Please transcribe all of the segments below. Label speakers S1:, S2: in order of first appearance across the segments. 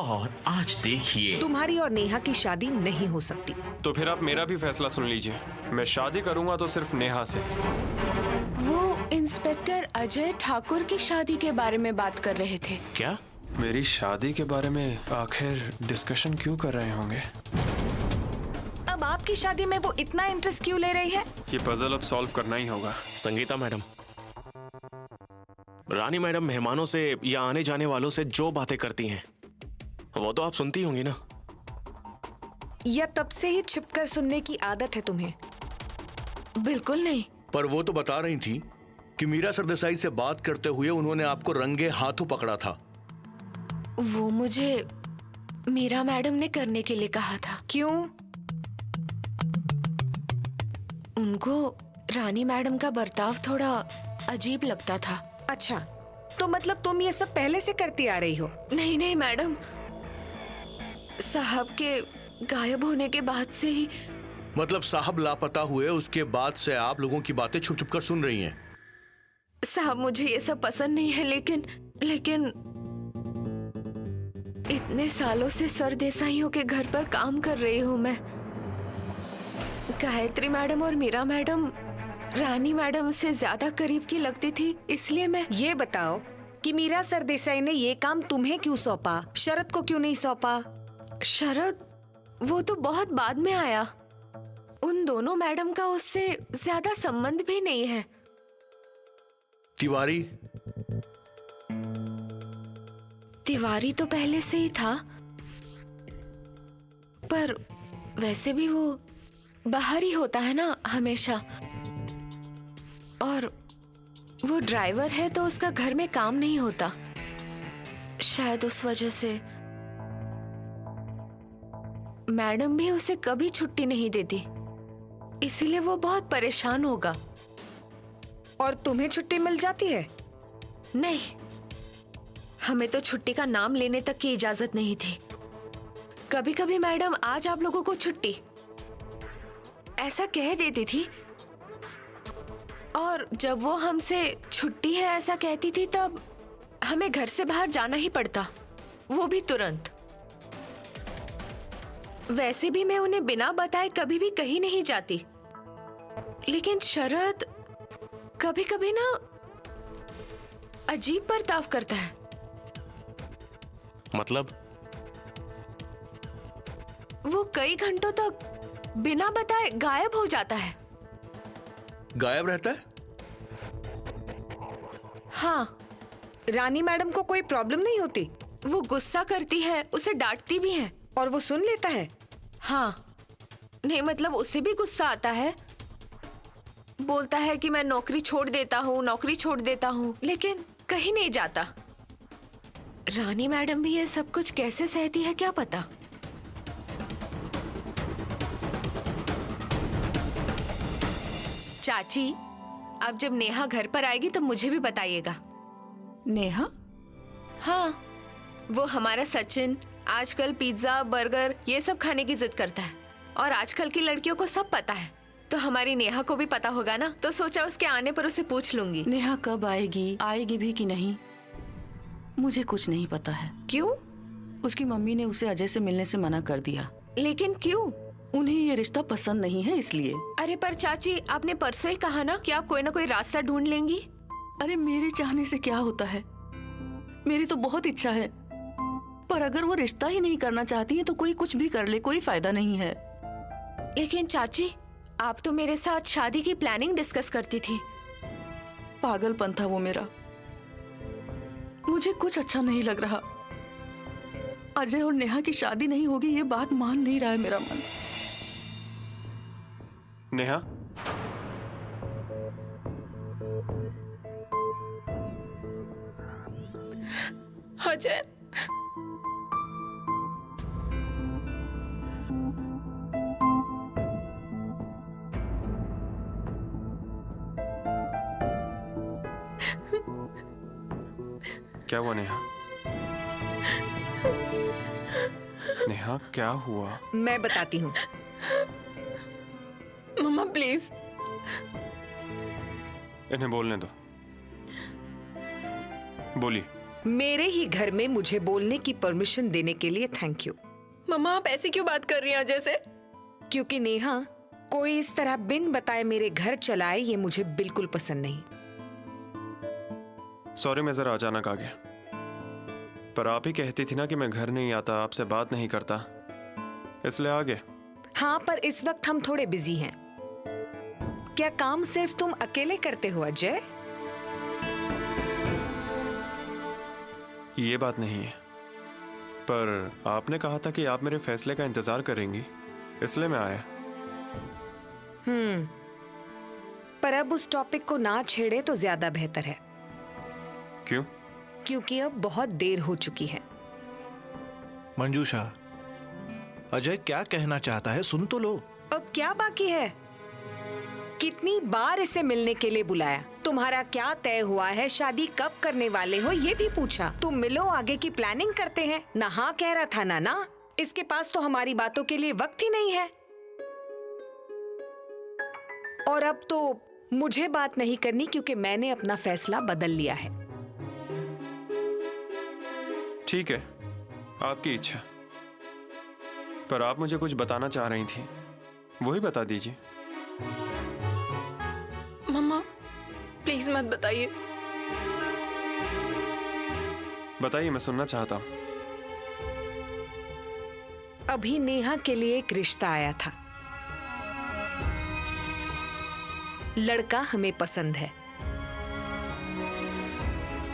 S1: और आज देखिए
S2: तुम्हारी और नेहा की शादी नहीं हो सकती।
S3: तो फिर आप मेरा भी फैसला सुन लीजिए। मैं शादी करूंगा तो सिर्फ नेहा से।
S4: वो इंस्पेक्टर अजय ठाकुर की शादी के बारे में बात कर रहे थे।
S1: क्या?
S3: मेरी शादी के बारे में आखिर डिस्कशन क्यों कर रहे होंगे?
S2: अब आपकी शादी में वो इतना इंटरेस्ट क्यों ले रही है?
S3: ये पजल अब सॉल्व करना ही होगा।
S1: संगीता मैडम, रानी मैडम मेहमानों से या आने जाने वालों से जो बातें करती हैं वो तो आप सुनती होंगी ना?
S2: या तब से ही छिपकर सुनने की आदत है तुम्हें?
S4: बिल्कुल नहीं।
S5: पर वो तो बता रही थी कि मीरा सरदेसाई से बात करते हुए उन्होंने आपको रंगे हाथों पकड़ा था।
S4: वो मुझे मीरा मैडम ने करने के लिए कहा था।
S2: क्यों?
S4: उनको रानी मैडम का बर्ताव थोड़ा अजीब लगता था।
S2: अच्छा, तो मतलब तुम ये सब पहले से करती आ रही हो?
S4: नहीं नहीं मैडम, साहब के गायब होने के बाद से ही।
S5: मतलब साहब लापता हुए उसके बाद से आप लोगों की बातें छुप छुप कर सुन रही हैं?
S4: साहब मुझे ये सब पसंद नहीं है, लेकिन इतने सालों से सरदेसाइयों के घर पर काम कर रही हूँ मैं। गायत्री मैडम और मीरा मैडम रानी मैडम से ज्यादा करीब की लगती थी, इसलिए मैं।
S2: ये बताओ कि मीरा सरदेसाई ने ये काम तुम्हें क्यों सौंपा, शरद को क्यों नहीं सौंपा?
S4: शरद वो तो बहुत बाद में आया। उन दोनों मैडम का उससे ज्यादा संबंध भी नहीं है।
S5: तिवारी?
S4: तिवारी तो पहले से ही था, पर वैसे भी वो बाहर ही होता है ना हमेशा। और वो ड्राइवर है तो उसका घर में काम नहीं होता, शायद उस वजह से मैडम भी उसे कभी छुट्टी नहीं देती, इसीलिए वो बहुत परेशान होगा।
S2: और तुम्हें छुट्टी मिल जाती है?
S4: नहीं, हमें तो छुट्टी का नाम लेने तक की इजाजत नहीं थी। कभी कभी मैडम आज आप लोगों को छुट्टी ऐसा कह देती थी, और जब वो हमसे छुट्टी है ऐसा कहती थी तब हमें घर से बाहर जाना ही पड़ता, वो भी तुरंत। वैसे भी मैं उन्हें बिना बताए कभी भी कहीं नहीं जाती, लेकिन शरद कभी कभी ना अजीब बर्ताव करता है।
S1: मतलब?
S4: वो कई घंटों तक बिना बताए गायब हो जाता है।
S5: गायब रहता है?
S4: हाँ।
S2: रानी मैडम को कोई प्रॉब्लम नहीं होती?
S4: वो गुस्सा करती है, उसे डांटती भी है।
S2: और वो सुन लेता है?
S4: हाँ, नहीं मतलब उसे भी गुस्सा आता है, बोलता है कि मैं नौकरी छोड़ देता हूँ, लेकिन कहीं नहीं जाता। रानी मैडम भी ये सब कुछ कैसे सहती है क्या पता। चाची, अब जब नेहा घर पर आएगी तो मुझे भी बताइएगा।
S6: नेहा?
S4: हाँ, वो हमारा सचिन आजकल पिज्जा बर्गर ये सब खाने की जिद करता है, और आजकल की लड़कियों को सब पता है, तो हमारी नेहा को भी पता होगा ना, तो सोचा उसके आने पर उसे पूछ लूंगी।
S6: नेहा कब आएगी, आएगी भी कि नहीं, मुझे कुछ नहीं पता है।
S4: क्यों?
S6: उसकी मम्मी ने उसे अजय से मिलने से मना कर दिया।
S4: लेकिन क्यों?
S6: उन्हें ये रिश्ता पसंद नहीं है इसलिए।
S4: अरे पर चाची, आपने परसों ही कहा ना कि आप कोई ना कोई रास्ता ढूंढ लेंगी।
S6: अरे मेरे चाहने से क्या होता है, मेरी तो बहुत इच्छा है, पर अगर वो रिश्ता ही नहीं करना चाहती है तो कोई कुछ भी कर ले, कोई फायदा नहीं है।
S4: लेकिन चाची, आप तो मेरे साथ शादी की प्लानिंग डिस्कस करती थी।
S6: पागलपन था वो मेरा, मुझे कुछ अच्छा नहीं लग रहा। अजय और नेहा की शादी नहीं होगी ये बात मान नहीं रहा है मेरा मन।
S3: नेहा,
S4: अजय,
S3: क्या हुआ नेहा? नेहा क्या हुआ?
S2: मैं बताती हूँ।
S4: मम्मा प्लीज।
S3: इन्हें बोलने दो। बोली।
S2: मेरे ही घर में मुझे बोलने की परमिशन देने के लिए थैंक यू।
S4: मम्मा आप ऐसी क्यों बात कर रही हैं अजय से?
S2: क्योंकि नेहा, कोई इस तरह बिन बताए मेरे घर चलाए ये मुझे बिल्कुल पसंद नहीं।
S3: सॉरी, मैं जरा अचानक आ गया। पर आप ही कहती थी ना कि मैं घर नहीं आता, आपसे बात नहीं करता, इसलिए आ गए।
S2: हाँ, पर इस वक्त हम थोड़े बिजी हैं। क्या काम सिर्फ तुम अकेले करते हो अजय?
S3: ये बात नहीं है, पर आपने कहा था कि आप मेरे फैसले का इंतजार करेंगी, इसलिए मैं आया।
S2: पर अब उस टॉपिक को ना छेड़े तो ज्यादा बेहतर है,
S3: क्यों?
S2: क्योंकि अब बहुत देर हो चुकी है।
S5: मंजूषा, अजय क्या कहना चाहता है सुन तो लो।
S2: अब क्या बाकी है? कितनी बार इसे मिलने के लिए बुलाया, तुम्हारा क्या तय हुआ है, शादी कब करने वाले हो ये भी पूछा। तुम मिलो, आगे की प्लानिंग करते हैं ना। हाँ कह रहा था ना। इसके पास तो हमारी बातों के लिए वक्त ही नहीं है। और अब तो मुझे बात नहीं करनी क्योंकि मैंने अपना फैसला बदल लिया है।
S3: ठीक है, आपकी इच्छा। पर आप मुझे कुछ बताना चाह रही थी, वही बता दीजिए।
S4: मम्मा प्लीज मत बताइए।
S3: बताइए, मैं सुनना चाहता हूँ।
S2: अभी नेहा के लिए एक रिश्ता आया था। लड़का हमें पसंद है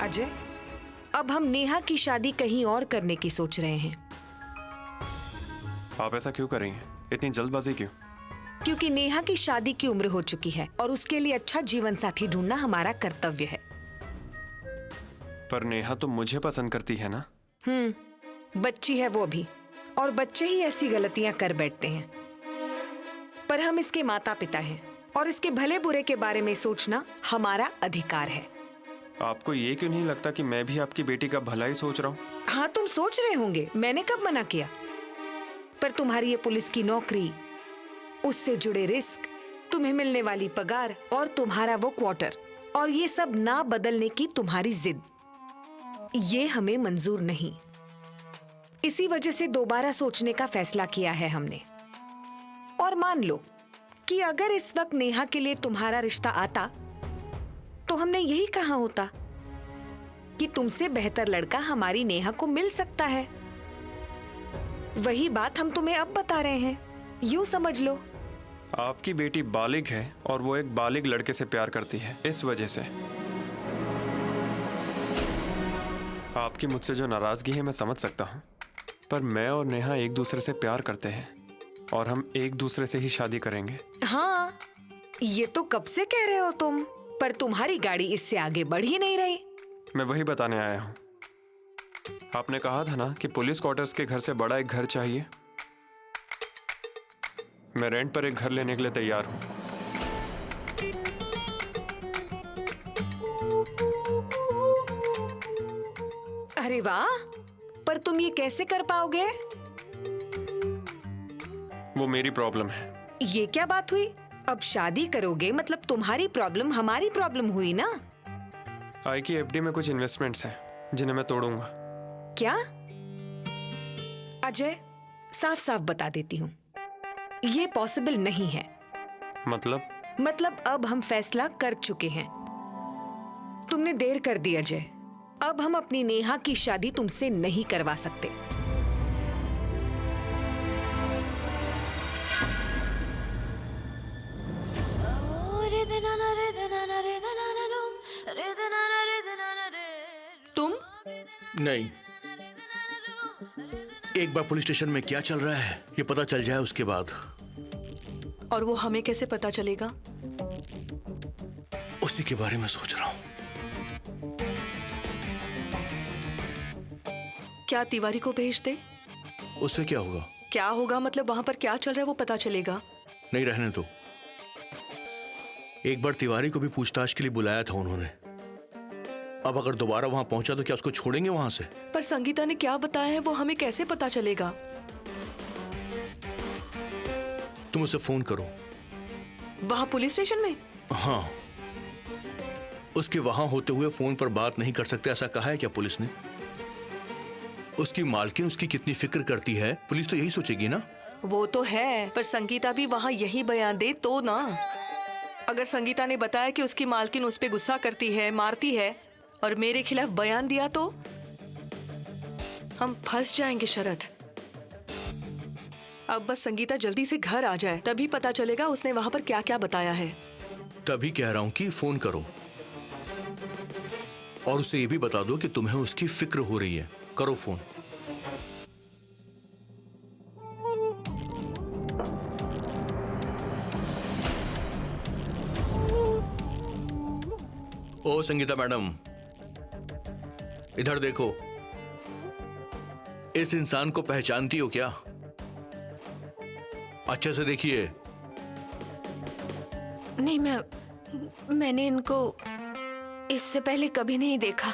S2: अजय। अब हम नेहा की शादी कहीं और करने की सोच रहे हैं।
S3: आप ऐसा क्यों कर रही हैं? इतनी जल्दबाजी क्यों?
S2: क्योंकि नेहा की शादी की उम्र हो चुकी है और उसके लिए अच्छा जीवन साथी ढूंढना हमारा कर्तव्य है।
S3: पर नेहा तो मुझे पसंद करती है ना।
S2: बच्ची है वो भी, और बच्चे ही ऐसी गलतियां कर बैठते हैं। पर हम इसके माता पिता हैं और इसके भले बुरे के बारे में सोचना हमारा अधिकार है।
S3: आपको ये क्यों नहीं लगता कि मैं भी आपकी बेटी का भला ही सोच रहा हूँ?
S2: हाँ, तुम सोच रहे होंगे, मैंने कब मना किया। पर तुम्हारी ये पुलिस की नौकरी, उससे जुड़े रिस्क, तुम्हें मिलने वाली पगार और तुम्हारा वो क्वार्टर, और ये सब ना बदलने की तुम्हारी जिद, ये हमें मंजूर नहीं। इसी वजह से दोबारा सोचने का फैसला किया है हमने। और मान लो कि अगर इस वक्त नेहा के लिए तुम्हारा रिश्ता आता तो हमने यही कहा होता कि तुमसे बेहतर लड़का हमारी नेहा को मिल सकता है। वही बात हम तुम्हें अब बता रहे हैं, यूं समझ लो।
S3: आपकी बेटी बालिग है और वो एक बालिग लड़के से प्यार करती है, इस वजह से। आपकी मुझसे जो नाराजगी है मैं समझ सकता हूँ, पर मैं और नेहा एक दूसरे से प्यार करते हैं और हम एक दूसरे से ही शादी करेंगे।
S2: हाँ, ये तो कब से कह रहे हो तुम, पर तुम्हारी गाड़ी इससे आगे बढ़ ही नहीं रही।
S3: मैं वही बताने आया हूँ। आपने कहा था ना कि पुलिस क्वार्टर्स के घर से बड़ा एक घर चाहिए। मैं रेंट पर एक घर लेने के लिए तैयार हूँ।
S2: अरे वाह, पर तुम ये कैसे कर पाओगे?
S3: वो मेरी प्रॉब्लम है।
S2: ये क्या बात हुई? अब शादी करोगे मतलब तुम्हारी प्रॉब्लम हमारी प्रॉब्लम हुई ना।
S3: आई की एफडी में कुछ इन्वेस्टमेंट्स हैं जिन्हें मैं तोड़ूंगा।
S2: क्या? अजय, साफ साफ बता देती हूँ, ये पॉसिबल नहीं है।
S3: मतलब
S2: अब हम फैसला कर चुके हैं। तुमने देर कर दी अजय। अब हम अपनी नेहा की शादी तुमसे नहीं करवा सकते।
S6: तुम?
S5: नहीं, एक बार पुलिस स्टेशन में क्या चल रहा है ये पता चल जाए उसके बाद।
S6: और वो हमें कैसे पता चलेगा?
S5: उसी के बारे में सोच रहा हूँ।
S6: क्या तिवारी को भेज दे?
S5: उससे क्या होगा?
S6: क्या होगा मतलब वहां पर क्या चल रहा है वो पता चलेगा।
S5: नहीं, रहने दो। एक बार तिवारी को भी पूछताछ के लिए बुलाया था उन्होंने। अब अगर दोबारा वहां पहुंचा तो क्या उसको छोड़ेंगे वहां से?
S6: पर संगीता ने क्या बताया है वो हमें कैसे पता चलेगा?
S5: तुम उसे फोन करो।
S6: वहां पुलिस स्टेशन में?
S5: हाँ, उसके वहां होते हुए फोन पर बात नहीं कर सकते, ऐसा कहा है क्या पुलिस ने? उसकी मालकिन उसकी कितनी फिक्र करती है, पुलिस तो यही सोचेगी ना।
S7: वो तो है, पर संगीता भी वहाँ यही बयान दे तो ना। अगर संगीता ने बताया कि उसकी मालकिन उस पे गुस्सा करती है, मारती है और मेरे खिलाफ बयान दिया तो हम फंस जाएंगे शरद। अब बस संगीता जल्दी से घर आ जाए, तभी पता चलेगा उसने वहां पर क्या क्या बताया है।
S5: तभी कह रहा हूं कि फोन करो और उसे ये भी बता दो कि तुम्हें उसकी फिक्र हो रही है। करो फोन। ओ संगीता मैडम, इधर देखो। इस इंसान को पहचानती हो क्या? अच्छे से देखिए।
S4: नहीं, मैंने इनको इससे पहले कभी नहीं देखा।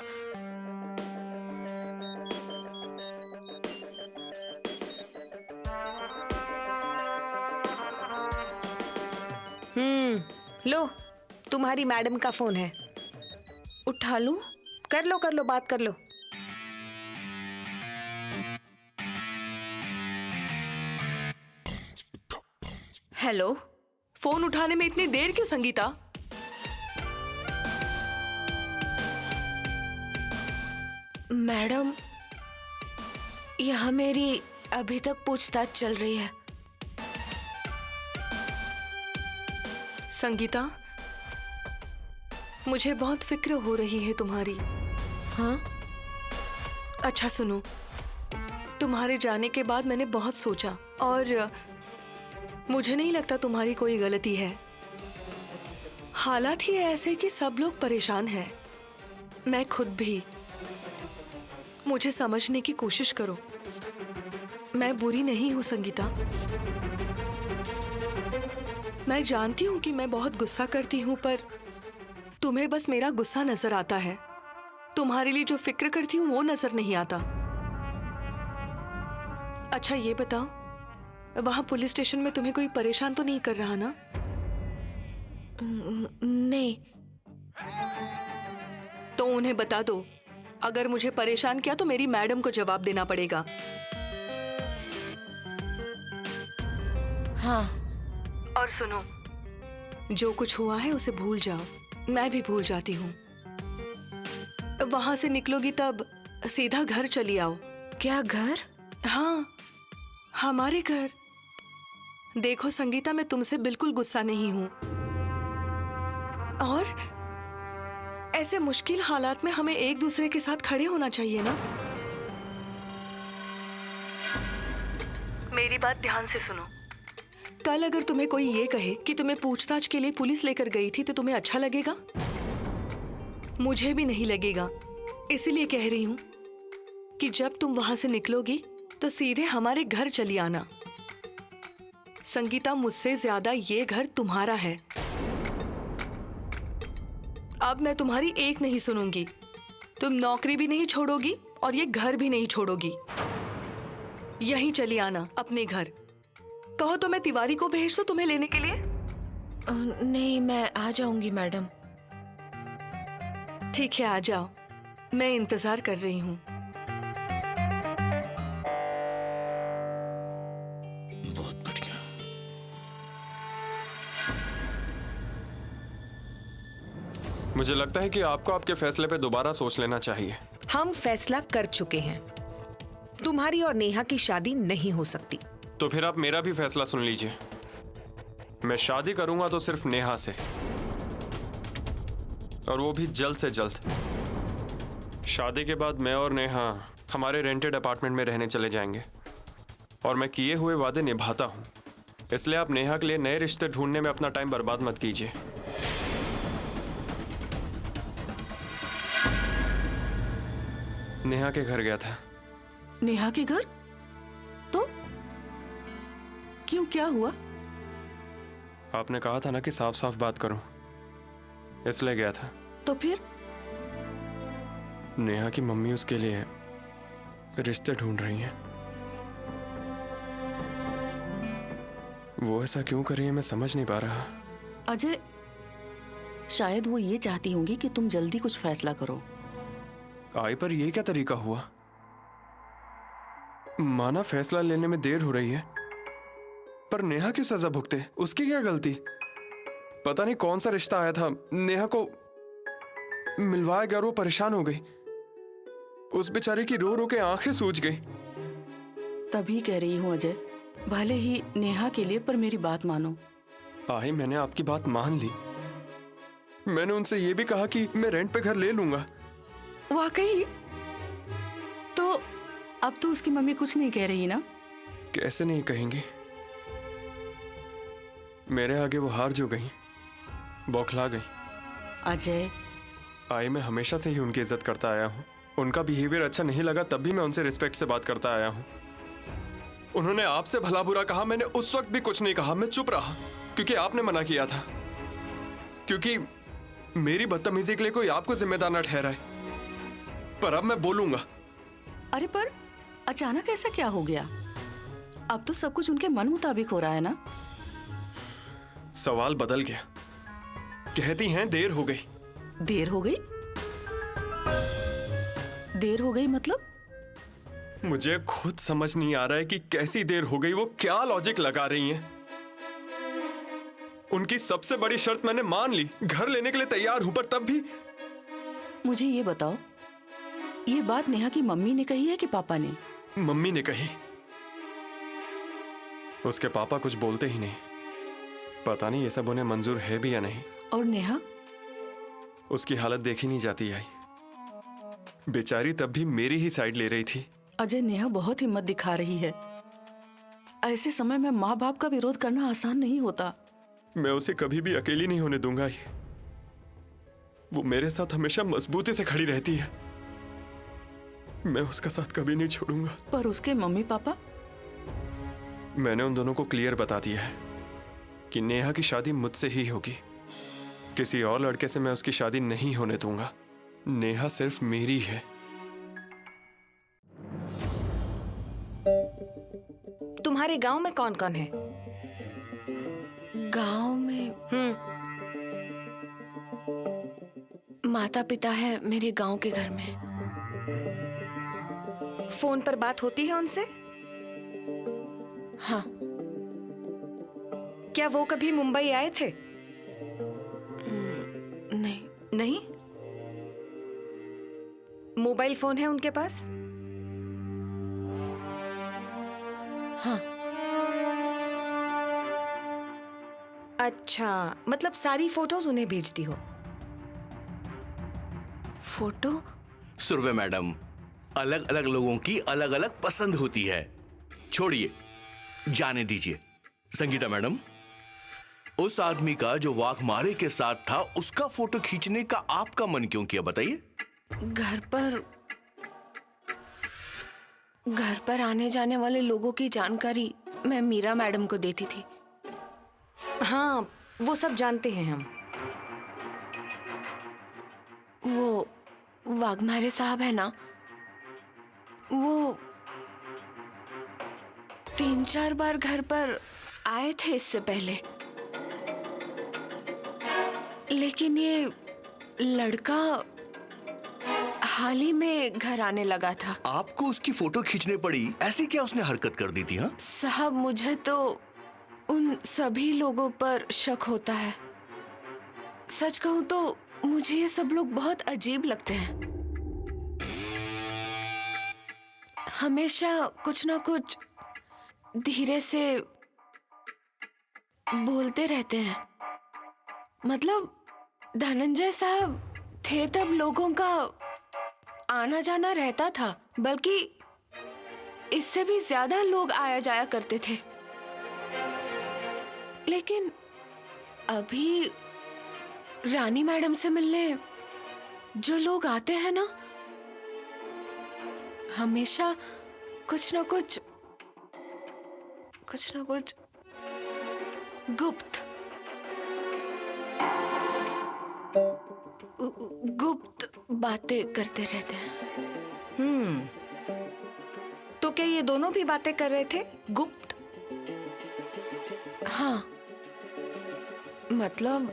S2: लो, तुम्हारी मैडम का फोन है।
S4: उठा लूं?
S2: कर लो, बात कर लो।
S4: हेलो।
S7: फोन उठाने में इतनी देर क्यों संगीता?
S4: मैडम, यहाँ मेरी अभी तक पूछताछ चल रही है।
S7: संगीता, मुझे बहुत फिक्र हो रही है तुम्हारी।
S4: हाँ?
S7: अच्छा सुनो, तुम्हारे जाने के बाद मैंने बहुत सोचा और मुझे नहीं लगता तुम्हारी कोई गलती है। हालात ही ऐसे कि सब लोग परेशान हैं, मैं खुद भी। मुझे समझने की कोशिश करो, मैं बुरी नहीं हूं संगीता। मैं जानती हूं कि मैं बहुत गुस्सा करती हूं, पर तुम्हें बस मेरा गुस्सा नजर आता है। तुम्हारे लिए जो फिक्र करती हूँ वो नजर नहीं आता। अच्छा ये बताओ, वहां पुलिस स्टेशन में तुम्हें कोई परेशान तो नहीं कर रहा ना?
S4: नहीं।
S7: तो उन्हें बता दो, अगर मुझे परेशान किया तो मेरी मैडम को जवाब देना पड़ेगा।
S4: हाँ।
S7: और सुनो, जो कुछ हुआ है उसे भूल जाओ, मैं भी भूल जाती हूँ। वहां से निकलोगी तब सीधा घर चली आओ।
S4: क्या घर?
S7: हाँ, हमारे घर। देखो संगीता, मैं तुमसे बिल्कुल गुस्सा नहीं हूं और ऐसे मुश्किल हालात में हमें एक दूसरे के साथ खड़े होना चाहिए ना। मेरी बात ध्यान से सुनो। कल अगर तुम्हें कोई ये कहे कि तुम्हें पूछताछ के लिए पुलिस लेकर गई थी तो तुम्हें अच्छा लगेगा? मुझे भी नहीं लगेगा। इसीलिए कह रही हूं कि जब तुम वहां से निकलोगी तो सीधे हमारे घर चली आना। संगीता, मुझसे ज्यादा ये घर तुम्हारा है। अब मैं तुम्हारी एक नहीं सुनूंगी। तुम नौकरी भी नहीं छोड़ोगी और ये घर भी नहीं छोड़ोगी। यहीं चली आना अपने घर। कहो तो मैं तिवारी को भेज दूं तुम्हें लेने के लिए?
S4: नहीं, मैं आ जाऊंगी मैडम।
S7: ठीक है, आ जाओ, मैं इंतजार कर रही हूँ।
S5: बहुत बढ़िया।
S3: मुझे लगता है कि आपको आपके फैसले पे दोबारा सोच लेना चाहिए।
S2: हम फैसला कर चुके हैं, तुम्हारी और नेहा की शादी नहीं हो सकती।
S3: तो फिर आप मेरा भी फैसला सुन लीजिए। मैं शादी करूंगा तो सिर्फ नेहा से, और वो भी जल्द से जल्द। शादी के बाद मैं और नेहा हमारे रेंटेड अपार्टमेंट में रहने चले जाएंगे और मैं किए हुए वादे निभाता हूं। इसलिए आप नेहा के लिए नए रिश्ते ढूंढने में अपना टाइम बर्बाद मत कीजिए। नेहा के घर गया था।
S6: नेहा के घर? तो क्यों, क्या हुआ?
S3: आपने कहा था ना कि साफ साफ बात करूं, इसलिए गया था।
S6: तो फिर?
S3: नेहा की मम्मी उसके लिए रिश्ते ढूंढ रही हैं। वो ऐसा क्यों कर रही है मैं समझ नहीं पा रहा।
S6: अजय, शायद वो ये चाहती होंगी कि तुम जल्दी कुछ फैसला करो।
S3: आई पर ये क्या तरीका हुआ? माना फैसला लेने में देर हो रही है, पर नेहा क्यों सजा भुगते? उसकी क्या गलती? पता नहीं कौन सा रिश्ता आया था, नेहा को मिलवाया गया और वो परेशान हो गई। उस बेचारे की रो रो के आंखें सूज गई।
S6: तभी कह रही हूँ अजय, भले ही नेहा के लिए, पर मेरी बात मानो।
S3: आई मैंने आपकी बात मान ली। मैंने उनसे ये भी कहा कि मैं रेंट पे घर ले लूंगा।
S6: वाकई? तो अब तो उसकी मम्मी कुछ नहीं कह रही ना?
S3: कैसे नहीं कहेंगी? मेरे आगे वो हार जो गई, बौखला गई।
S6: अजय,
S3: आई मैं हमेशा से ही उनकी इज्जत करता आया हूँ। उनका बिहेवियर अच्छा नहीं लगा तब भी मैं उनसे रिस्पेक्ट से बात करता आया हूँ। उन्होंने आपसे भला बुरा कहा, मैंने उस वक्त भी कुछ नहीं कहा, मैं चुप रहा क्योंकि आपने मना किया था, क्योंकि मेरी बदतमीजी के लिए कोई आपको जिम्मेदार न ठहराए। पर अब मैं बोलूंगा।
S6: अरे पर अचानक ऐसा क्या हो गया? अब तो सब कुछ उनके मन मुताबिक हो रहा है ना?
S3: सवाल बदल गया। कहती हैं देर हो गई।
S6: देर हो गई? देर हो गई मतलब?
S3: मुझे खुद समझ नहीं आ रहा है कि कैसी देर हो गई। वो क्या लॉजिक लगा रही हैं? उनकी सबसे बड़ी शर्त मैंने मान ली, घर लेने के लिए तैयार हूं, पर तब भी।
S6: मुझे ये बताओ, ये बात नेहा की मम्मी ने कही है कि पापा ने?
S3: मम्मी ने कही। उसके पापा कुछ बोलते ही नहीं। पता नहीं ये सब उन्हें मंजूर है भी या नहीं।
S6: और नेहा?
S3: उसकी हालत देखी नहीं जाती आई। बेचारी तब भी मेरी ही साइड ले रही थी।
S6: अजय, नेहा बहुत हिम्मत दिखा रही है। ऐसे समय में माँ बाप का विरोध करना आसान नहीं होता।
S3: मैं उसे कभी भी अकेली नहीं होने दूंगा। वो मेरे साथ हमेशा मजबूती से खड़ी रहती है। मैं उसका साथ कभी नहीं छोड़ूंगा।
S6: पर उसके मम्मी पापा?
S3: मैंने उन दोनों को क्लियर बता दिया है कि नेहा की शादी मुझसे ही होगी। किसी और लड़के से मैं उसकी शादी नहीं होने दूंगा। नेहा सिर्फ मेरी है।
S2: तुम्हारे गांव में कौन कौन है?
S4: गांव में माता पिता है मेरे गांव के घर में।
S2: फोन पर बात होती है उनसे?
S4: हाँ।
S2: क्या वो कभी मुंबई आए थे?
S4: नहीं।
S2: नहीं? मोबाइल फोन है उनके पास?
S4: हाँ।
S2: अच्छा, मतलब सारी फोटोज उन्हें भेजती हो?
S4: फोटो?
S5: सुरभि मैडम, अलग अलग लोगों की अलग अलग पसंद होती है। छोड़िए, जाने दीजिए। संगीता मैडम, उस आदमी का जो वाघमारे के साथ था, उसका फोटो खींचने का आपका मन क्यों किया, बताइए?
S4: घर पर आने जाने वाले लोगों की जानकारी मैं मीरा मैडम को देती थी।
S2: हाँ, वो सब जानते हैं हम।
S4: वो वाघमारे साहब है ना, वो 3-4 बार घर पर आए थे इससे पहले, लेकिन ये लड़का हाल ही में घर आने लगा था।
S5: आपको उसकी फोटो खींचने पड़ी? ऐसी क्या उसने हरकत कर दी थी? हाँ
S4: साहब, मुझे तो उन सभी लोगों पर शक होता है। सच कहूं तो मुझे ये सब लोग बहुत अजीब लगते हैं। हमेशा कुछ ना कुछ धीरे से बोलते रहते हैं। मतलब धनंजय साहब थे तब लोगों का आना जाना रहता था, बल्कि इससे भी ज्यादा लोग आया जाया करते थे। लेकिन अभी रानी मैडम से मिलने जो लोग आते हैं ना, हमेशा कुछ ना कुछ गुप्त बातें करते रहते हैं।
S2: तो क्या ये दोनों भी बातें कर रहे थे गुप्त?
S4: हाँ, मतलब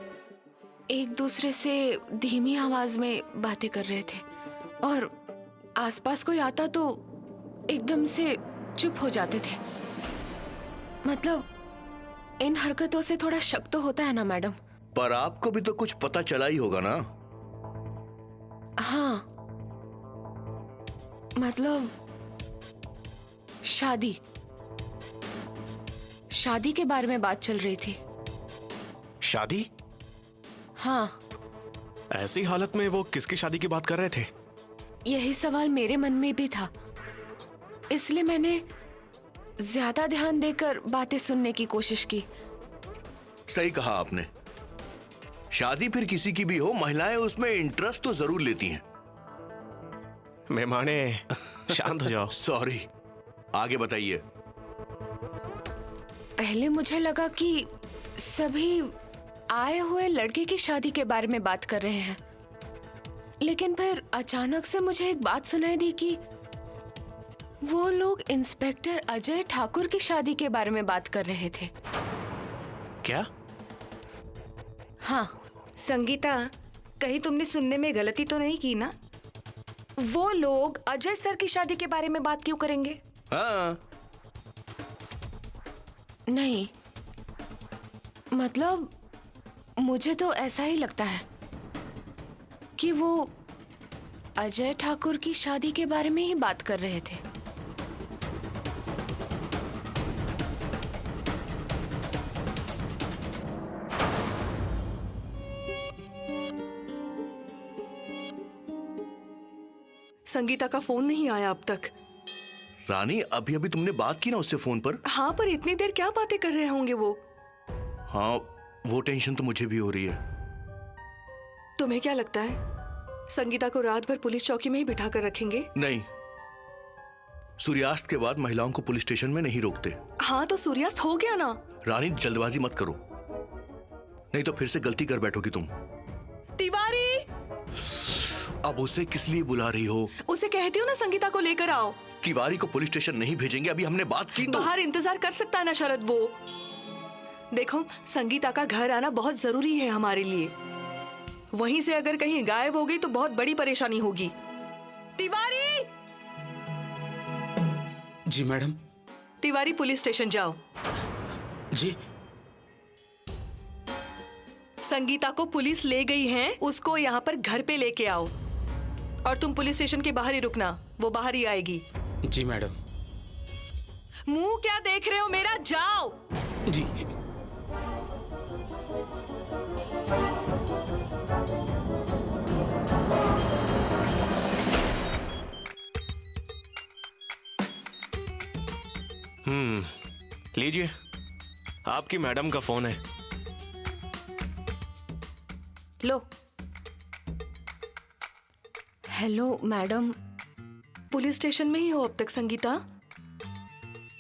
S4: एक दूसरे से धीमी आवाज में बातें कर रहे थे और आसपास कोई आता तो एकदम से चुप हो जाते थे। मतलब इन हरकतों से थोड़ा शक तो होता है ना मैडम।
S5: पर आपको भी तो कुछ पता चला ही होगा ना।
S4: हाँ, मतलब शादी के बारे में बात चल रही थी।
S1: शादी?
S4: हाँ,
S1: ऐसी हालत में वो किसकी शादी की बात कर रहे थे?
S4: यही सवाल मेरे मन में भी था, इसलिए मैंने ज्यादा ध्यान देकर बातें सुनने की कोशिश की।
S5: सही कहा आपने। शादी फिर किसी की भी हो, महिलाएं उसमें इंटरेस्ट तो जरूर लेती हैं।
S1: मेहमाने शांत हो जाओ।
S5: सॉरी, आगे बताइए।
S4: पहले मुझे लगा कि सभी आए हुए लड़के की शादी के बारे में बात कर रहे हैं, लेकिन फिर अचानक से मुझे एक बात सुनाई दी कि वो लोग इंस्पेक्टर अजय ठाकुर की शादी के बारे में बात कर रहे थे।
S1: क्या?
S4: हाँ।
S2: संगीता, कहीं तुमने सुनने में गलती तो नहीं की ना? वो लोग अजय सर की शादी के बारे में बात क्यों करेंगे?
S5: हाँ,
S4: नहीं, मतलब मुझे तो ऐसा ही लगता है कि वो अजय ठाकुर की शादी के बारे में ही बात कर रहे थे।
S7: संगीता का फोन नहीं आया अब तक।
S5: रानी, अभी अभी तुमने बात की ना उससे फोन पर।
S7: हाँ, पर इतनी देर क्या बातें कर रहे होंगे वो?
S5: हाँ, वो टेंशन तो मुझे भी हो रही है।
S7: तुम्हें क्या लगता है संगीता को रात भर पुलिस चौकी में ही बिठा कर रखेंगे?
S5: नहीं, सूर्यास्त के बाद महिलाओं को पुलिस स्टेशन में नहीं रोकते।
S7: हाँ, तो सूर्यास्त हो गया ना।
S5: रानी, जल्दबाजी मत करो, नहीं तो फिर से गलती कर बैठोगी तुम।
S7: तिवारी,
S5: अब उसे किस लिए बुला रही हो?
S7: उसे कहती हो ना संगीता को लेकर आओ।
S5: तिवारी को पुलिस स्टेशन नहीं भेजेंगे, अभी हमने बात की तो।
S7: बाहर इंतजार कर सकता है ना शरद वो। देखो, संगीता का घर आना बहुत जरूरी है हमारे लिए। वहीं से अगर कहीं गायब हो गई तो बहुत बड़ी परेशानी होगी। तिवारी!
S8: जी मैडम।
S7: तिवारी, पुलिस स्टेशन जाओ।
S8: जी।
S7: संगीता को पुलिस ले गई है, उसको यहाँ पर घर पे लेके आओ। और तुम पुलिस स्टेशन के बाहर ही रुकना, वो बाहर ही आएगी।
S8: जी मैडम।
S7: मुंह क्या देख रहे हो मेरा? जाओ।
S8: जी।
S1: लीजिए, आपकी मैडम का फोन है।
S4: लो। Hello madam.
S7: पुलिस स्टेशन में ही हो अब तक संगीता?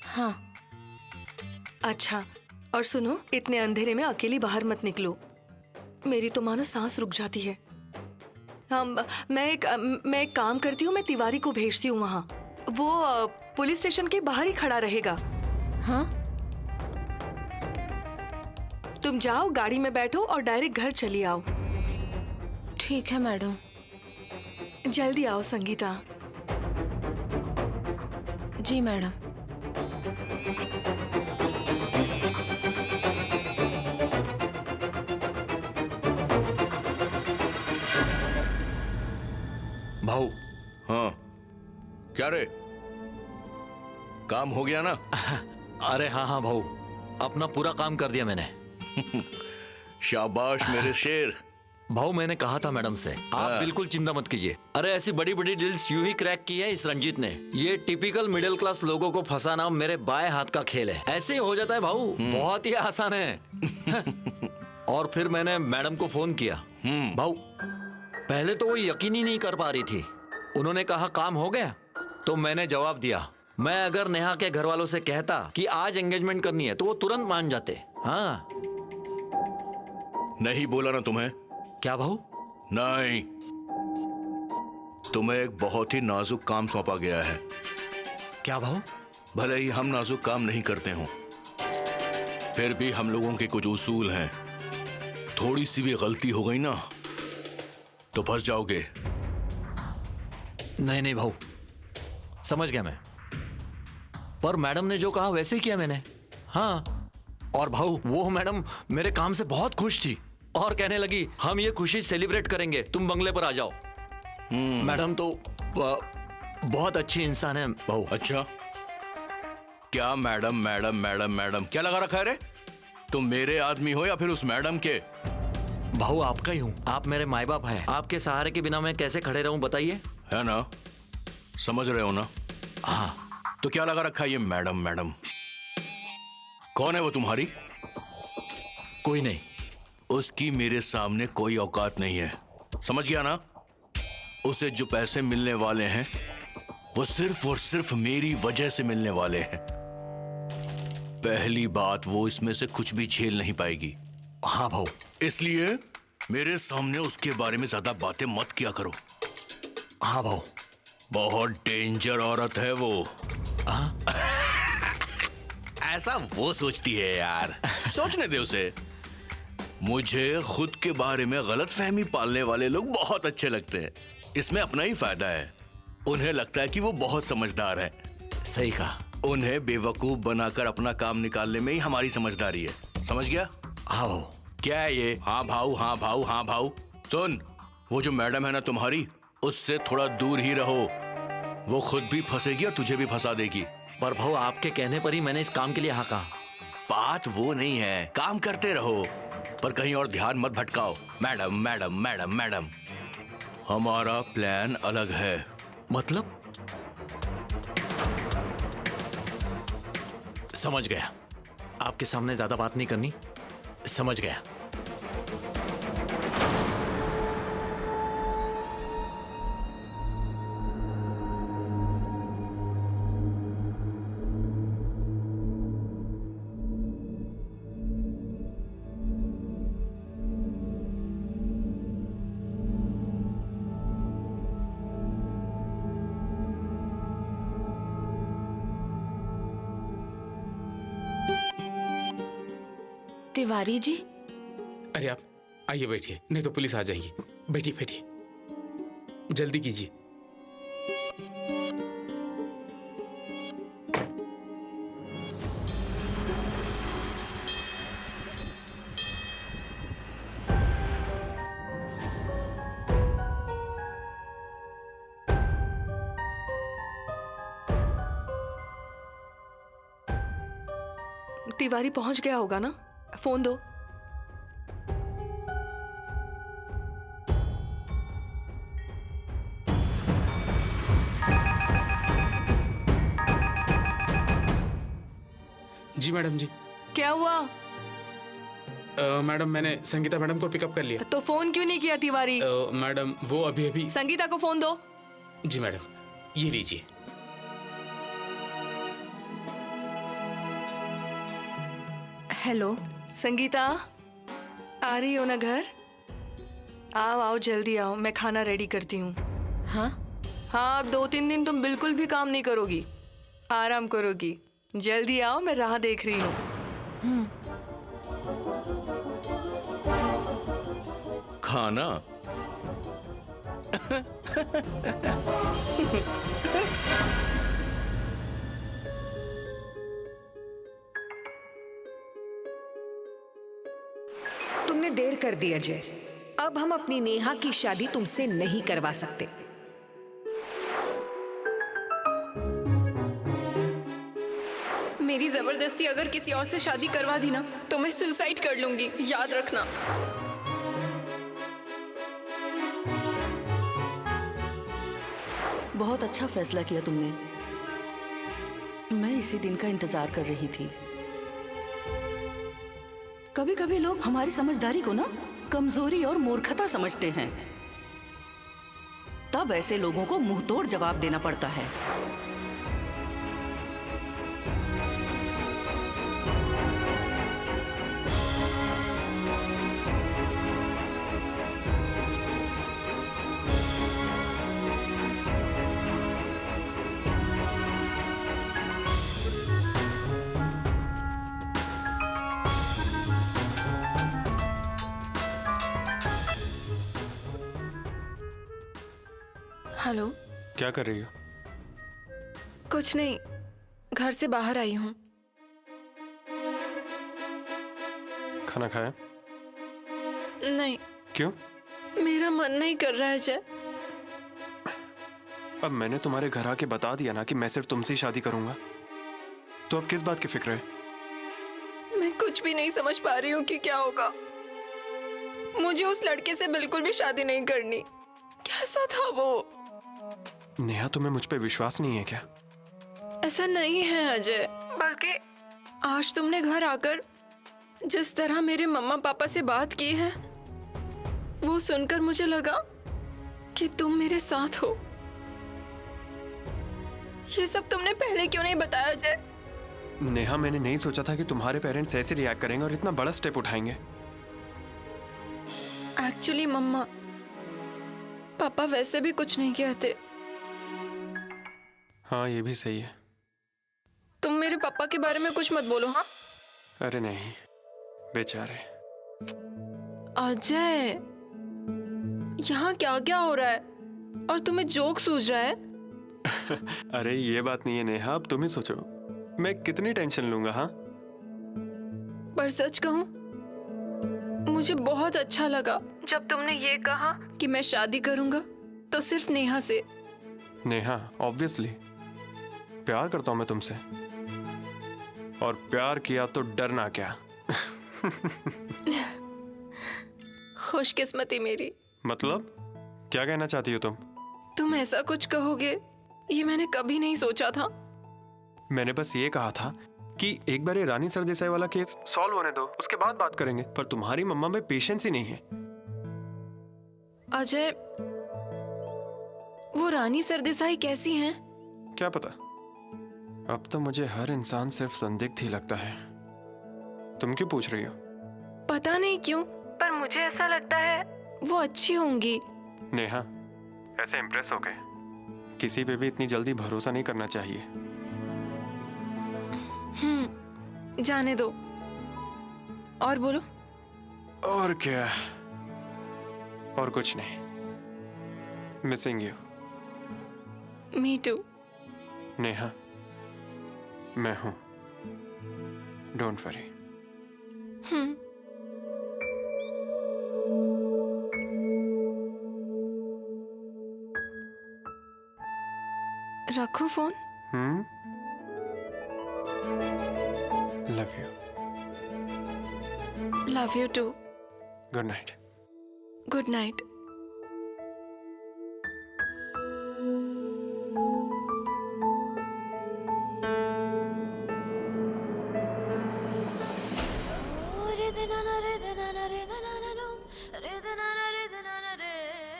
S4: हाँ।
S7: अच्छा, और सुनो, इतने अंधेरे में अकेली बाहर मत निकलो। मेरी तो मानो सांस रुक जाती है। मैं एक काम करती हूँ, मैं तिवारी को भेजती हूँ वहाँ। वो पुलिस स्टेशन के बाहर ही खड़ा रहेगा।
S4: हाँ?
S7: तुम जाओ, गाड़ी में बैठो और डायरेक्ट घर चली आओ।
S4: ठीक है मैडम।
S7: जल्दी आओ संगीता।
S4: जी मैडम।
S8: भाऊ।
S5: हाँ, क्या रे, काम हो गया ना?
S8: अरे हाँ हाँ भाऊ, अपना पूरा काम कर दिया मैंने।
S5: शाबाश मेरे शेर।
S8: भाऊ, मैंने कहा था मैडम से, आप बिल्कुल चिंता मत कीजिए। अरे ऐसी बड़ी बड़ी डील्स यूं ही क्रैक की है इस रंजीत ने। ये टिपिकल मिडिल क्लास लोगों को फंसाना मेरे बाएं हाथ का खेल है। ऐसे ही हो जाता है भाऊ, बहुत ही आसान है। और फिर मैंने मैडम को फोन किया। भाऊ, पहले तो वो यकीन ही नहीं कर पा रही थी। उन्होंने कहा काम हो गया, तो मैंने जवाब दिया, मैं अगर नेहा के घर वालों से कहता कि आज एंगेजमेंट करनी है तो वो तुरंत मान जाते। हाँ।
S5: नहीं बोला ना तुम्हें?
S8: क्या भाऊ?
S5: नहीं, तुम्हें एक बहुत ही नाजुक काम सौंपा गया है।
S8: क्या भाऊ?
S5: भले ही हम नाजुक काम नहीं करते हों, फिर भी हम लोगों के कुछ उसूल हैं। थोड़ी सी भी गलती हो गई ना तो फंस जाओगे।
S8: नहीं नहीं भाऊ, समझ गया मैं। पर मैडम ने जो कहा वैसे ही किया मैंने। हाँ, और भाऊ वो मैडम मेरे काम से बहुत खुश थी और कहने लगी हम ये खुशी सेलिब्रेट करेंगे, तुम बंगले पर आ जाओ। मैडम तो बहुत अच्छी इंसान है भाऊ।
S5: अच्छा, क्या मैडम मैडम मैडम मैडम क्या लगा रखा है रे? तुम मेरे आदमी हो या फिर उस मैडम के?
S8: भाऊ आपका ही हूँ, आप मेरे माए बाप हैं। आपके सहारे के बिना मैं कैसे खड़े रहूं बताइए?
S5: है ना, समझ रहे हो ना?
S8: हाँ।
S5: तो क्या लगा रखा है ये मैडम मैडम? कौन है वो तुम्हारी?
S8: कोई नहीं।
S5: उसकी मेरे सामने कोई औकात नहीं है, समझ गया ना? उसे जो पैसे मिलने वाले हैं वो सिर्फ और सिर्फ मेरी वजह से मिलने वाले हैं। पहली बात, वो इसमें से कुछ भी झेल नहीं पाएगी।
S8: हाँ भाऊ।
S5: इसलिए मेरे सामने उसके बारे में ज्यादा बातें मत किया करो।
S8: हाँ भाऊ।
S5: बहुत डेंजर औरत है वो। ऐसा वो सोचती है यार, सोचने दे उसे। मुझे खुद के बारे में गलत फहमी पालने वाले लोग बहुत अच्छे लगते हैं। इसमें अपना ही फायदा है। उन्हें लगता है कि वो बहुत समझदार है।
S8: सही कहा।
S5: उन्हें बेवकूफ बनाकर अपना काम निकालने में ही हमारी समझदारी है, समझ गया?
S8: हाँ भाऊ।
S5: क्या है ये हाँ भाऊ हाँ भाऊ हाँ भाऊ? सुन, वो जो मैडम है ना तुम्हारी, उससे थोड़ा दूर ही रहो। वो खुद भी फंसेगी और तुझे भी फंसा देगी।
S8: पर भाऊ आपके कहने पर ही मैंने इस काम के लिए हाँ कहा।
S5: बात वो नहीं है, काम करते रहो पर कहीं और ध्यान मत भटकाओ। मैडम मैडम मैडम मैडम, हमारा प्लान अलग है।
S8: मतलब? समझ गया। आपके सामने ज्यादा बात नहीं करनी। समझ गया।
S4: तिवारी जी,
S9: अरे आप आइए, बैठिए, नहीं तो पुलिस आ जाएगी। बैठिए बैठिए, जल्दी कीजिए।
S7: तिवारी पहुंच गया होगा ना? फोन दो।
S9: जी मैडम जी।
S7: क्या हुआ?
S9: मैडम मैंने संगीता मैडम को पिकअप कर लिया।
S7: तो फोन क्यों नहीं किया तिवारी?
S9: मैडम वो अभी अभी।
S7: संगीता को फोन दो।
S9: जी मैडम, ये लीजिए।
S4: हेलो।
S7: संगीता, आ रही हो ना घर? आओ आओ, जल्दी आओ, मैं खाना रेडी करती हूँ।
S4: हाँ?
S7: हाँ, अब 2-3 दिन तुम बिल्कुल भी काम नहीं करोगी, आराम करोगी। जल्दी आओ, मैं राह देख रही हूँ।
S5: खाना?
S2: तुमने देर कर दी अजय। अब हम अपनी नेहा की शादी तुमसे नहीं करवा सकते।
S4: मेरी जबरदस्ती अगर किसी और से शादी करवा दी ना तो मैं सुसाइड कर लूंगी, याद रखना।
S6: बहुत अच्छा फैसला किया तुमने। मैं इसी दिन का इंतजार कर रही थी। कभी कभी लोग हमारी समझदारी को ना कमजोरी और मूर्खता समझते हैं, तब ऐसे लोगों को मुंहतोड़ जवाब देना पड़ता है।
S4: हेलो।
S3: क्या कर रही हो?
S4: कुछ नहीं, घर से बाहर आई हूँ।
S3: खाना खाया?
S4: नहीं,
S3: क्यों?
S4: मेरा मन नहीं कर रहा है अजय।
S3: अब मैंने तुम्हारे घर आके बता दिया ना कि मैं सिर्फ तुमसे ही शादी करूंगा, तो अब किस बात की फिक्र है?
S4: मैं कुछ भी नहीं समझ पा रही हूँ कि क्या होगा। मुझे उस लड़के से बिल्कुल भी शादी नहीं करनी। कैसा था वो?
S3: नेहा, तुम्हें मुझ पे विश्वास नहीं है क्या?
S4: ऐसा नहीं है अजय, बल्कि आज तुमने घर आकर जिस तरह मेरे मम्मा पापा से बात की है, वो सुनकर मुझे लगा कि तुम मेरे साथ हो। ये सब तुमने पहले क्यों नहीं बताया अजय?
S3: नेहा, मैंने नहीं सोचा था कि तुम्हारे पेरेंट्स ऐसे रिएक्ट करेंगे और इतना बड़ा स्टेप उठाएंगे।
S4: एक्चुअली मम्मा पापा वैसे भी कुछ नहीं कहते।
S3: हाँ, ये भी सही है।
S4: तुम मेरे पापा के बारे में कुछ मत बोलो। हाँ
S3: अरे नहीं, बेचारे।
S4: अजय, यहाँ क्या क्या हो रहा है और तुम्हें जोक सूझ रहा है?
S3: अरे ये बात नहीं है नेहा, अब तुम ही सोचो मैं कितनी टेंशन लूंगा। हाँ,
S4: पर सच कहूं, मुझे बहुत अच्छा लगा जब तुमने ये कहा कि मैं शादी करूंगा तो सिर्फ नेहा से।
S3: नेहा, ऑब्वियसली प्यार करता हूं मैं तुमसे, और प्यार किया तो डरना क्या।
S4: खुशकिस्मती मेरी।
S3: मतलब क्या कहना चाहती हो तुम?
S4: तुम ऐसा कुछ कहोगे ये मैंने कभी नहीं सोचा था।
S3: मैंने बस ये कहा था कि एक बार ये रानी सरदेसाई वाला केस सॉल्व होने दो, उसके बाद बात करेंगे। पर तुम्हारी मम्मा में पेशेंस ही नहीं है।
S4: अजय, वो रानी सरदेसाई कैसी हैं?
S3: क्या पता, अब तो मुझे हर इंसान सिर्फ संदिग्ध ही लगता है। तुम क्यों पूछ रही हो?
S4: पता नहीं क्यों, पर मुझे ऐसा लगता है वो अच्छी होंगी।
S3: नेहा, ऐसे इम्प्रेस हो गए, किसी पे भी इतनी जल्दी भरोसा नहीं करना चाहिए।
S4: जाने दो। और बोलो।
S3: और क्या, और कुछ नहीं। Missing you.
S4: Me too.
S3: Neha, मैं हूं, डोंट वरी।
S4: रखो phone.
S3: Love you.
S4: Love you too.
S3: Good night.
S4: Good night.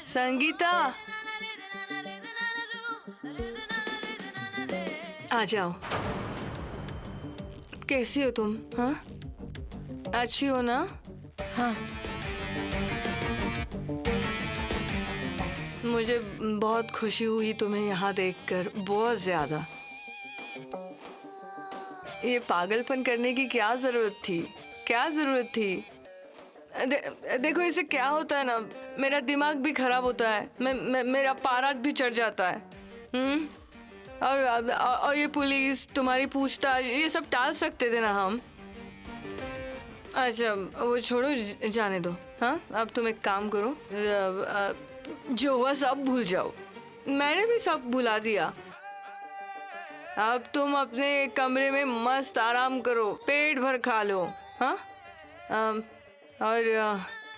S7: Sangeeta, आ जाओ। कैसी हो तुम? हाँ, अच्छी हो ना?
S4: हाँ,
S7: मुझे बहुत खुशी हुई तुम्हें यहाँ देखकर, बहुत ज्यादा। ये पागलपन करने की क्या जरूरत थी? क्या जरूरत थी? देखो, इससे क्या होता है ना, मेरा दिमाग भी खराब होता है, मेरा पारा भी चढ़ जाता है। और ये पुलिस, तुम्हारी पूछताछ, ये सब टाल सकते थे ना हम। अच्छा वो छोड़ो, जाने दो। हाँ, अब तुम एक काम करो, जो हुआ सब भूल जाओ। मैंने भी सब भुला दिया। अब तुम अपने कमरे में मस्त आराम करो, पेट भर खा लो। हाँ, और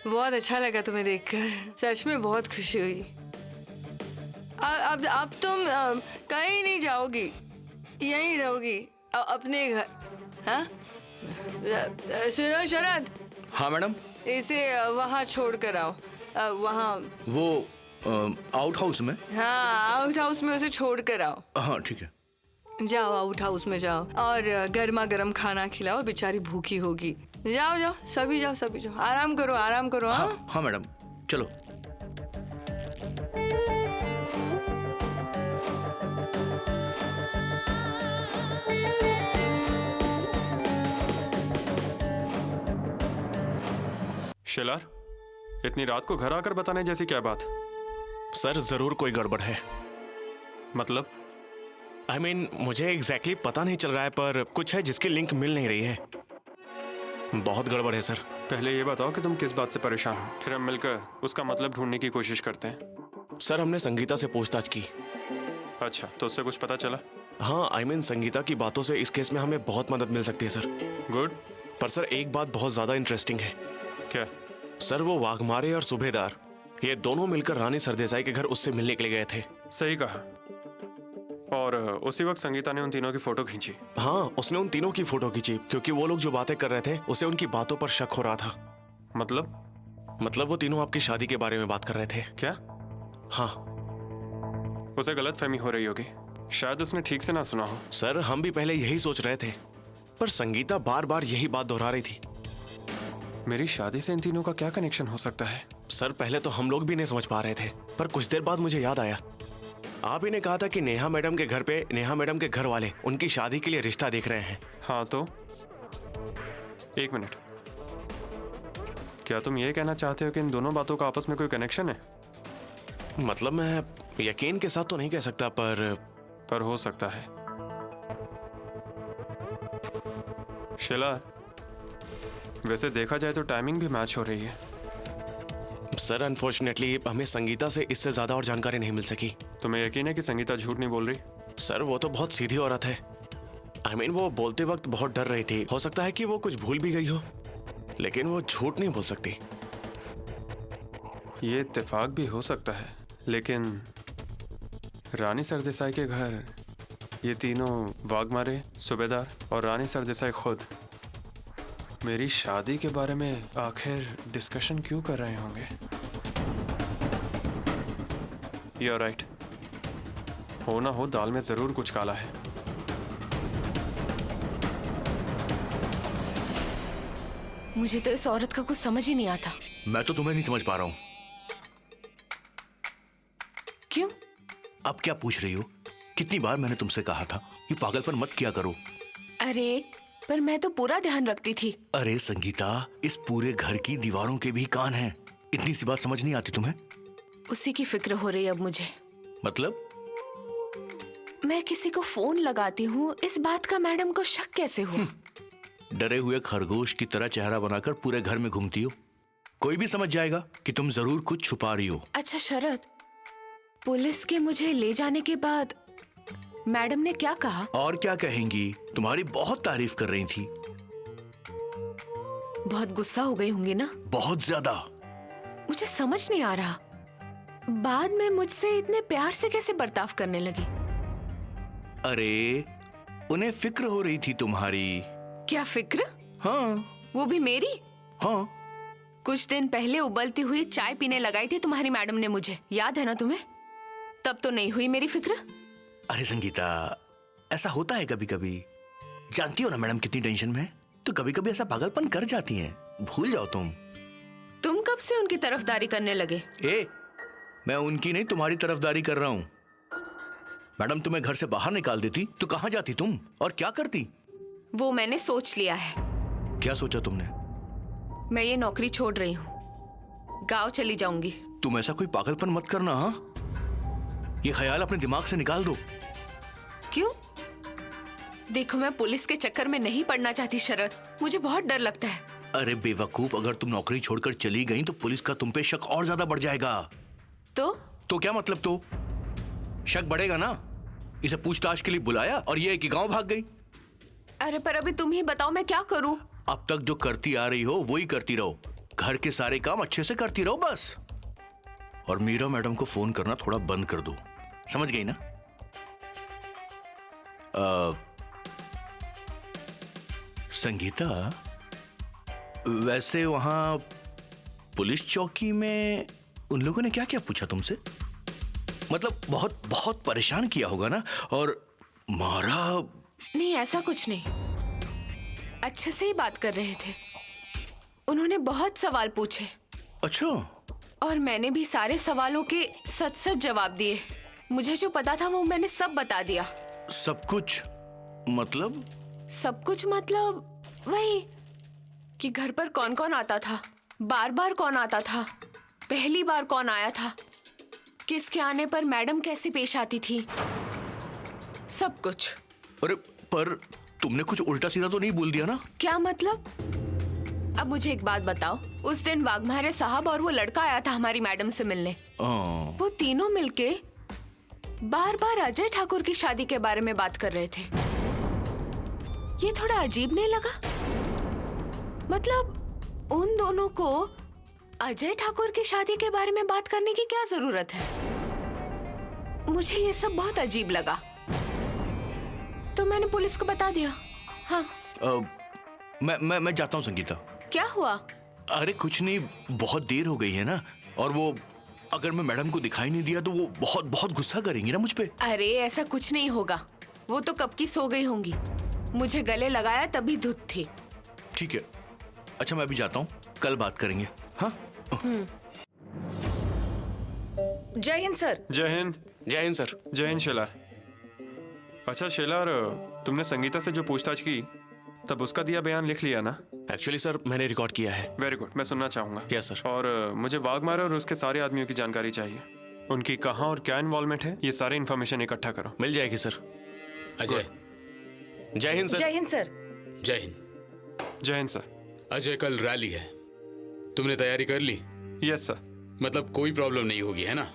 S7: बहुत अच्छा लगा तुम्हें देखकर, सच में बहुत खुशी हुई। अब तुम कहीं नहीं जाओगी, यहीं रहोगी अपने घर। हाँ, सुनो शरद।
S5: हाँ मैडम।
S7: इसे वहाँ छोड़ कर आओ, वहाँ
S5: वो आउट हाउस में।
S7: हाँ, आउट हाउस में उसे छोड़ कर आओ।
S5: हाँ ठीक है।
S7: जाओ, आउट हाउस में जाओ और गर्मा गर्म खाना खिलाओ, बेचारी भूखी होगी। जाओ जाओ, सभी जाओ, सभी जाओ, आराम करो, आराम करो।
S5: हाँ हाँ मैडम, चलो।
S3: शिलार, इतनी रात को घर आकर बताने जैसी क्या बात?
S1: सर, जरूर कोई गड़बड़ है।
S3: मतलब?
S1: I mean, मुझे एग्जैक्टली पता नहीं चल रहा है, पर कुछ है जिसकी लिंक मिल नहीं रही है। बहुत गड़बड़ है सर।
S3: पहले ये बताओ कि तुम किस बात से परेशान हो, फिर हम मिलकर उसका मतलब ढूंढने की कोशिश करते हैं।
S1: सर, हमने संगीता से पूछताछ की।
S3: अच्छा, तो उससे कुछ पता चला?
S1: हाँ, I mean, संगीता की बातों से इस केस में हमें बहुत मदद मिल सकती है सर।
S3: गुड।
S1: पर सर, एक बात बहुत ज्यादा इंटरेस्टिंग है।
S3: क्या?
S1: सर, वो वाघमारे और सूबेदार, ये दोनों मिलकर रानी सरदेसाई के घर उससे मिलने के लिए गए थे।
S3: सही कहा। और उसी वक्त संगीता ने उन तीनों की फोटो खींची।
S1: हाँ, उसने उन तीनों की फोटो खींची क्योंकि वो लोग जो बातें कर रहे थे उसे उनकी बातों पर शक हो रहा था।
S3: मतलब
S1: वो तीनों आपकी शादी के बारे में बात कर रहे थे।
S3: क्या?
S1: हाँ
S3: उसे गलतफहमी हो रही होगी, शायद उसने ठीक से ना सुना हो।
S1: सर, हम भी पहले यही सोच रहे थे, पर संगीता बार बार यही बात दोहरा रही थी।
S3: मेरी शादी से इन तीनों का क्या कनेक्शन हो सकता है?
S1: सर, पहले तो हम लोग भी नहीं समझ पा रहे थे, पर कुछ देर बाद मुझे याद आया। आप ही ने कहा था कि नेहा मैडम के घर पे नेहा मैडम के घर वाले उनकी शादी के लिए रिश्ता देख रहे हैं।
S3: हाँ तो एक मिनट, क्या तुम ये कहना चाहते हो कि इन दोनों बातों का आपस में कोई कनेक्शन है?
S1: मतलब मैं यकीन के साथ तो नहीं कह सकता, पर
S3: हो सकता है। शीला, वैसे देखा जाए तो टाइमिंग भी मैच हो रही है।
S1: सर, अनफॉर्चुनेटली हमें संगीता से इससे ज्यादा और जानकारी नहीं मिल सकी।
S3: तुम्हें यकीन है कि संगीता झूठ नहीं बोल रही?
S1: सर, वो तो बहुत सीधी औरत है। I mean, वो बोलते वक्त बहुत डर रही थी। हो सकता है कि वो कुछ भूल भी गई हो, लेकिन वो झूठ नहीं बोल सकती।
S3: ये इत्तेफाक भी हो सकता है, लेकिन रानी सरदेसाई के घर ये तीनों वाघमारे, सूबेदार और रानी सरदेसाई खुद मेरी शादी के बारे में आखिर डिस्कशन क्यों कर रहे होंगे? यू आर राइट, हो ना हो दाल में जरूर कुछ काला है।
S4: मुझे तो इस औरत का कुछ समझ ही नहीं आता।
S5: मैं तो तुम्हें नहीं समझ पा रहा हूं।
S4: क्यों?
S5: अब क्या पूछ रही हो? कितनी बार मैंने तुमसे कहा था ये पागलपन मत किया करो।
S4: अरे पर मैं तो पूरा ध्यान रखती थी।
S5: अरे संगीता, इस पूरे घर की दीवारों के भी कान हैं। इतनी सी बात समझ नहीं आती तुम्हें?
S4: उसी की फिक्र हो रही है अब मुझे।
S5: मतलब?
S4: मैं किसी को फोन लगाती हूँ, इस बात का मैडम को शक कैसे हो?
S5: डरे हुए खरगोश की तरह चेहरा बनाकर पूरे घर में घूमती हो। कोई भी समझ जाएगा कि तुम जरूर कुछ छुपा रही हो।
S4: अच्छा शरद, पुलिस के मुझे ले जाने के बाद मैडम ने क्या कहा?
S5: और क्या कहेंगी, तुम्हारी बहुत तारीफ कर रही थी।
S4: बहुत गुस्सा हो गई होंगी ना?
S5: बहुत ज्यादा।
S4: मुझे समझ नहीं आ रहा, बाद में मुझसे इतने प्यार से कैसे बर्ताव करने लगी?
S5: अरे उन्हें फिक्र हो रही थी तुम्हारी।
S4: क्या फिक्र?
S5: हाँ।
S4: वो भी मेरी?
S5: हाँ।
S4: कुछ दिन पहले उबलती हुई चाय पीने लगाई थी तुम्हारी मैडम ने मुझे, याद है ना तुम्हें? तब तो नहीं हुई मेरी फिक्र।
S5: अरे संगीता, ऐसा होता है कभी कभी। जानती हो ना मैडम कितनी टेंशन में है, तो कभी कभी ऐसा पागलपन कर जाती हैं। भूल जाओ तुम
S4: कब से उनकी तरफदारी करने लगे?
S5: मैं उनकी नहीं तुम्हारी तरफदारी कर रहा हूं। मैडम तुम्हें घर से बाहर निकाल देती तो कहां जाती तुम और क्या करती?
S4: वो मैंने सोच लिया है।
S5: क्या सोचा तुमने?
S4: मैं ये नौकरी छोड़ रही हूँ, गांव चली जाऊंगी।
S5: तुम ऐसा कोई पागलपन मत करना। हाँ, ये ख्याल अपने दिमाग से निकाल दो।
S4: क्यों? देखो, मैं पुलिस के चक्कर में नहीं पड़ना चाहती शरद, मुझे बहुत डर लगता है।
S5: अरे बेवकूफ, अगर तुम नौकरी छोड़कर चली गई तो पुलिस का तुम पे शक और ज्यादा बढ़ जाएगा।
S4: तो
S5: क्या मतलब? तो शक बढ़ेगा ना। इसे पूछताछ के लिए बुलाया और ये कि गांव भाग गई।
S4: अरे पर अभी तुम ही बताओ मैं क्या करूं?
S5: अब तक जो करती आ रही हो वही करती रहो। घर के सारे काम अच्छे से करती रहो बस। और मीरा मैडम को फोन करना थोड़ा बंद कर दो, समझ गई ना? संगीता, वैसे वहां पुलिस चौकी में उन लोगों ने क्या क्या पूछा तुमसे? मतलब बहुत बहुत परेशान किया होगा ना, और मारा?
S4: नहीं, ऐसा कुछ नहीं, अच्छे से ही बात कर रहे थे। उन्होंने बहुत सवाल पूछे।
S5: अच्छा।
S4: और मैंने भी सारे सवालों के सच सच जवाब दिए। मुझे जो पता था वो मैंने सब बता दिया।
S5: सब कुछ मतलब?
S4: सब कुछ मतलब वही कि घर पर कौन कौन आता था, बार बार कौन आता था, पहली बार कौन आया था, किसके आने पर मैडम कैसे पेश आती थी, सब कुछ।
S5: अरे पर तुमने कुछ उल्टा सीधा तो नहीं बोल दिया ना?
S4: क्या मतलब? अब मुझे एक बात बताओ, उस दिन वाघमारे साहब और वो लड़का आया था हमारी मैडम से मिलने, वो तीनों मिलके बार बार अजय ठाकुर की शादी के बारे में बात कर रहे थे। ये थोड़ा अजीब नहीं लगा? मतलब उन दोनों को अजय ठाकुर की शादी के बारे में बात करने की क्या जरूरत है? मुझे ये सब बहुत अजीब लगा, तो मैंने पुलिस को बता दिया। हाँ।
S5: मैं जाता हूँ संगीता।
S4: क्या हुआ?
S5: अरे कुछ नहीं, बहुत देर हो गई है ना, और वो अगर मैं मैडम को दिखाई नहीं दिया तो वो बहुत बहुत गुस्सा करेंगी ना मुझ पे।
S4: अरे ऐसा कुछ नहीं होगा, वो तो कब की सो गई होंगी। मुझे गले लगाया तभी धुत थी।
S5: ठीक है, अच्छा मैं अभी जाता हूँ, कल बात करेंगे। हाँ।
S2: जय हिंद सर।
S3: जय हिंद।
S1: जय हिंद सर।
S3: जय हिंद शेलार। अच्छा शेलार, तुमने संगीता से जो पूछताछ की तब उसका दिया बयान लिख लिया ना?
S1: एक्चुअली सर मैंने रिकॉर्ड किया है।
S3: वेरी गुड, मैं सुनना चाहूंगा।
S1: Yes sir.
S3: और मुझे वाघमारे और उसके सारे आदमियों की जानकारी चाहिए। उनकी कहाँ और क्या इन्वॉल्वमेंट है, ये सारे इन्फॉर्मेशन इकट्ठा करो।
S1: मिल जाएगी सर।
S9: अजय।
S1: जय हिंद सर।
S2: जय हिंद सर।
S9: जय हिंद।
S3: जय हिंद सर।
S9: अजय कल रैली है, तुमने तैयारी कर ली?
S3: Yes sir.
S9: मतलब कोई प्रॉब्लम नहीं होगी है ना?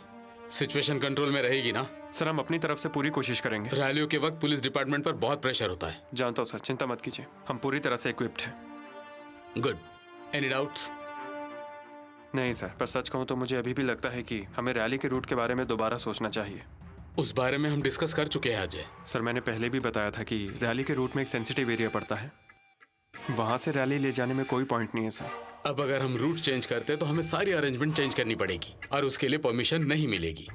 S9: सिचुएशन कंट्रोल में रहेगी ना?
S3: सर हम अपनी तरफ से पूरी कोशिश करेंगे।
S9: रैलियों के वक्त पुलिस डिपार्टमेंट पर बहुत प्रेशर होता है।
S3: जानता हूँ सर, चिंता मत कीजिए, हम पूरी तरह से इक्विप्ड हैं।
S9: गुड। Any doubts?
S3: नहीं सर, पर सच कहूँ तो मुझे अभी भी लगता है कि हमें रैली के रूट के बारे में दोबारा सोचना चाहिए।
S9: उस बारे में हम डिस्कस कर चुके हैं अजय।
S3: सर मैंने पहले भी बताया था कि रैली के रूट में एक सेंसिटिव एरिया पड़ता है, वहाँ से रैली ले जाने में कोई पॉइंट नहीं है सर।
S9: अब अगर हम रूट चेंज करते तो हमें सारी अरेंजमेंट चेंज करनी पड़ेगी और उसके लिए परमिशन नहीं मिलेगी।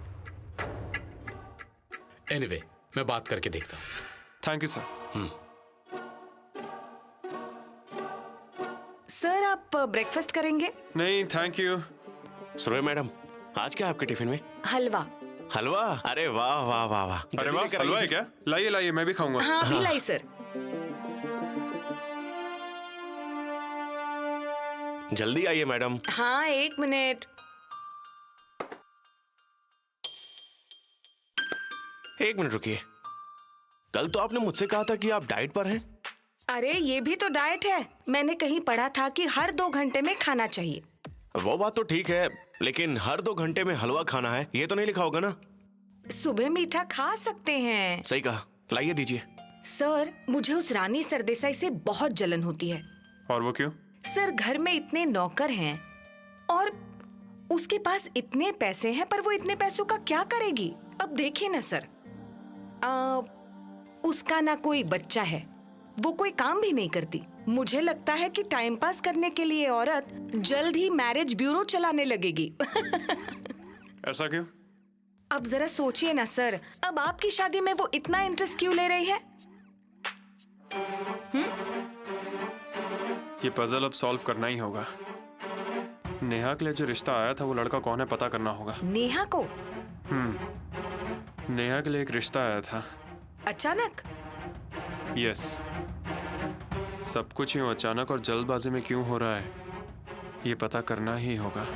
S9: एनीवे, मैं बात करके देखता हूँ।
S3: Thank you sir.
S2: सर आप ब्रेकफास्ट करेंगे?
S3: नहीं थैंक यू।
S1: सुरभि मैडम, आज क्या आपके टिफिन में?
S2: हलवा।
S1: हलवा? अरे वाह वाह वाह वाह।
S3: अरे
S1: जल्दी
S3: वाह,
S1: लेकर
S3: हलवा
S1: आइए।
S3: है क्या? लाइए लाइए, मैं भी खाऊंगा।
S2: हाँ अभी लाई सर।
S1: जल्दी आइए मैडम।
S2: हाँ 1 मिनट।
S1: एक मिनट रुकिए, कल तो आपने मुझसे कहा था कि आप डाइट पर हैं।
S2: अरे ये भी तो डाइट है। मैंने कहीं पढ़ा था कि हर 2 घंटे में खाना चाहिए।
S1: वो बात तो ठीक है, लेकिन हर 2 घंटे में हलवा खाना है ये तो नहीं लिखा होगा ना?
S2: सुबह मीठा खा सकते हैं।
S1: सही कहा, लाइए दीजिए।
S2: सर मुझे उस रानी सरदेसाई से बहुत जलन होती है।
S3: और वो क्यों?
S2: सर घर में इतने नौकर हैं और उसके पास इतने पैसे हैं, पर वो इतने पैसों का क्या करेगी? अब देखिए ना सर, उसका ना कोई बच्चा है, वो कोई काम भी नहीं करती। मुझे लगता है कि टाइम पास करने के लिए औरत जल्द ही मैरिज ब्यूरो चलाने लगेगी।
S3: ऐसा क्यों?
S2: अब जरा सोचिए ना सर, अब आपकी शादी में वो इतना इंटरेस्ट क्यों ले रही है?
S3: ये पजल अब सॉल्व करना ही होगा। नेहा के लिए जो रिश्ता आया था वो लड़का कौन है पता करना होगा।
S2: नेहा को?
S3: नेहा के लिए एक रिश्ता आया था।
S2: अचानक?
S3: यस। सब कुछ यूं अचानक और जल्दबाजी में क्यों हो रहा है ये पता करना ही होगा।